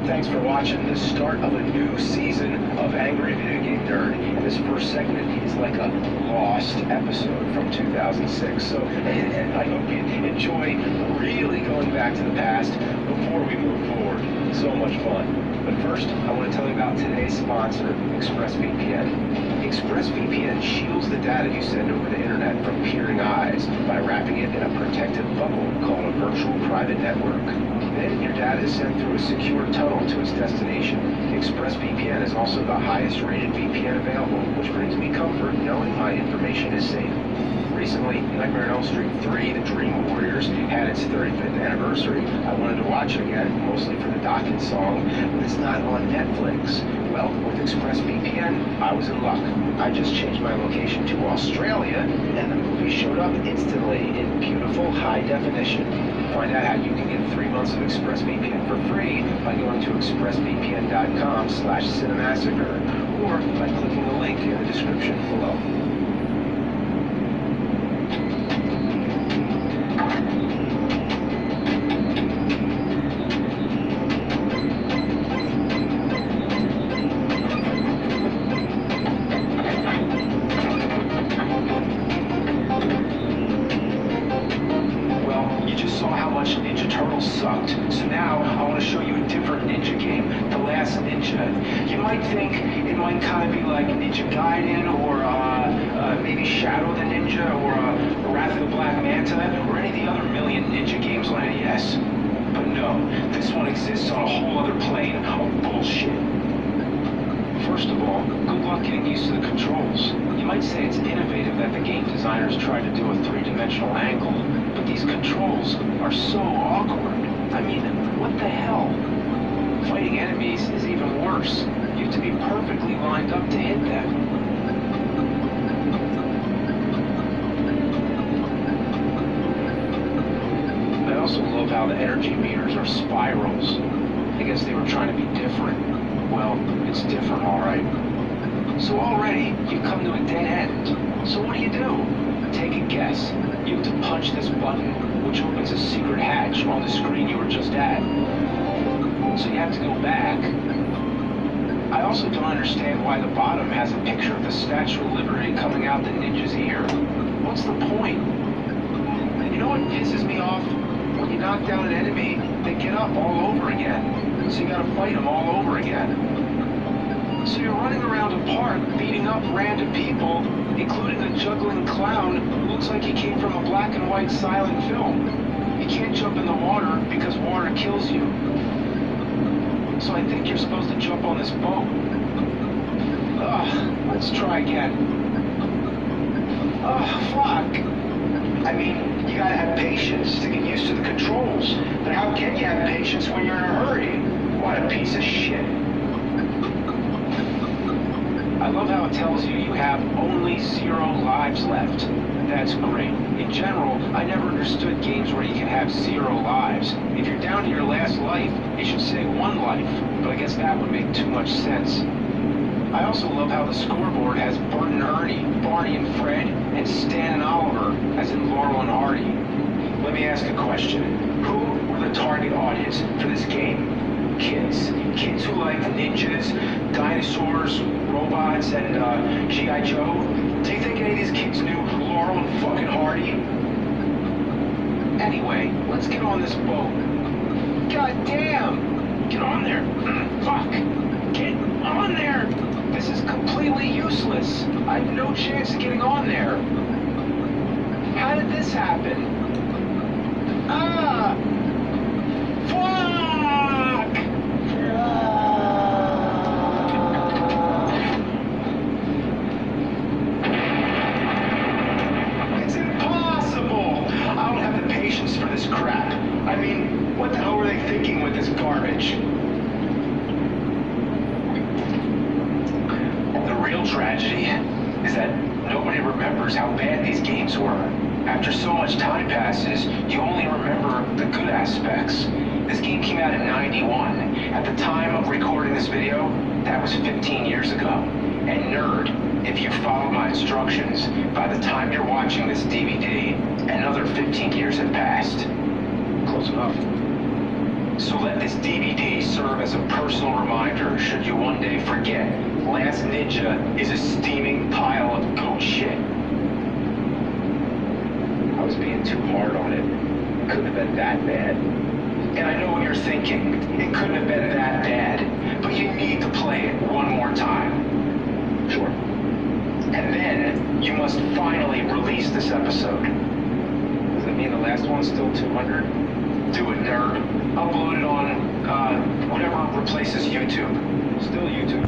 Thanks for watching the start of a new season of Angry Video Game Nerd. And this first segment is like a lost episode from 2006. So I hope you enjoy really going back to the past before we move forward. So much fun. But first, I want to tell you about today's sponsor, ExpressVPN. ExpressVPN shields the data you send over the internet from peering eyes by wrapping it in a protective bubble called a virtual private network. Then your data is sent through a secure tunnel to its destination. ExpressVPN is also the highest rated VPN available, which brings me comfort knowing my information is safe. Recently, Nightmare on Elm Street 3, The Dream Warriors, had its 35th anniversary. I wanted to watch it again, mostly for the Dokken song, but it's not on Netflix. Well, with ExpressVPN, I was in luck. I just changed my location to Australia, and the movie showed up instantly in beautiful high definition. Find out how you can get 3 months of ExpressVPN for free by going to expressvpn.com/cinemassacre or by clicking the link in the description below. Sucked. So now I want to show you a different Ninja game, The Last Ninja. You might think it might kind of be like Ninja Gaiden or maybe Shadow the Ninja or Wrath of the Black Manta or any of the other million Ninja games on NES. But no, this one exists on a whole other plane of bullshit. First of all, good luck getting used to the controls. You might say it's innovative that the game designers tried to do a three-dimensional angle, but these controls are so awkward. I mean, what the hell? Fighting enemies is even worse. You have to be perfectly lined up to hit them. I also love how the energy meters are spirals. I guess they were trying to be different. Well, it's different, all right. So already, you come to a dead end. So what do? Take a guess. You have to punch this button, which opens a secret hatch on the screen you were just at. So you have to go back. I also don't understand why the bottom has a picture of the Statue of Liberty coming out the ninja's ear. What's the point? And you know what pisses me off? When you knock down an enemy, they get up all over again. So you gotta fight them all over again. So you're running around a park beating up random people, including a juggling clown who looks like he came from a black and white silent film. You can't jump in the water because water kills you. So I think you're supposed to jump on this boat. Ugh, let's try again. Ugh, fuck. I mean, you gotta have patience to get used to the controls. But how can you have patience when you're in a hurry? What a piece of shit. I love how it tells you you have only 0 lives left. That's great. In general, I never understood games where you can have 0 lives. If you're down to your last life, it should say 1 life. But I guess that would make too much sense. I also love how the scoreboard has Bert and Ernie, Barney and Fred, and Stan and Oliver, as in Laurel and Hardy. Let me ask a question. Who were the target audience for this game? Kids. Kids who like ninjas, dinosaurs, robots, and G.I. Joe. Do you think any of these kids knew Laurel and fucking Hardy? Anyway, let's get on this boat. God damn! Get on there. Fuck! Get on there! This is completely useless. I have no chance of getting on there. How did this happen? Ah! Fuck! It's impossible! I don't have the patience for this crap. I mean, what the hell were they thinking with this garbage? The real tragedy is that nobody remembers how bad these games were. After so much time passes, you only remember the good aspects. This game came out in '91. At the time of recording this video, that was 15 years ago. And nerd, if you follow my instructions, by the time you're watching this DVD, another 15 years have passed. Close enough. So let this DVD serve as a personal reminder should you one day forget. Last Ninja is a steaming pile of goat shit. I was being too hard on it. Couldn't have been that bad. And I know what you're thinking. It couldn't have been that bad. But you need to play it one more time. Sure. And then you must finally release this episode. Does that mean the last one's still 200? Do it, nerd. Upload it on whatever replaces YouTube. Still YouTube.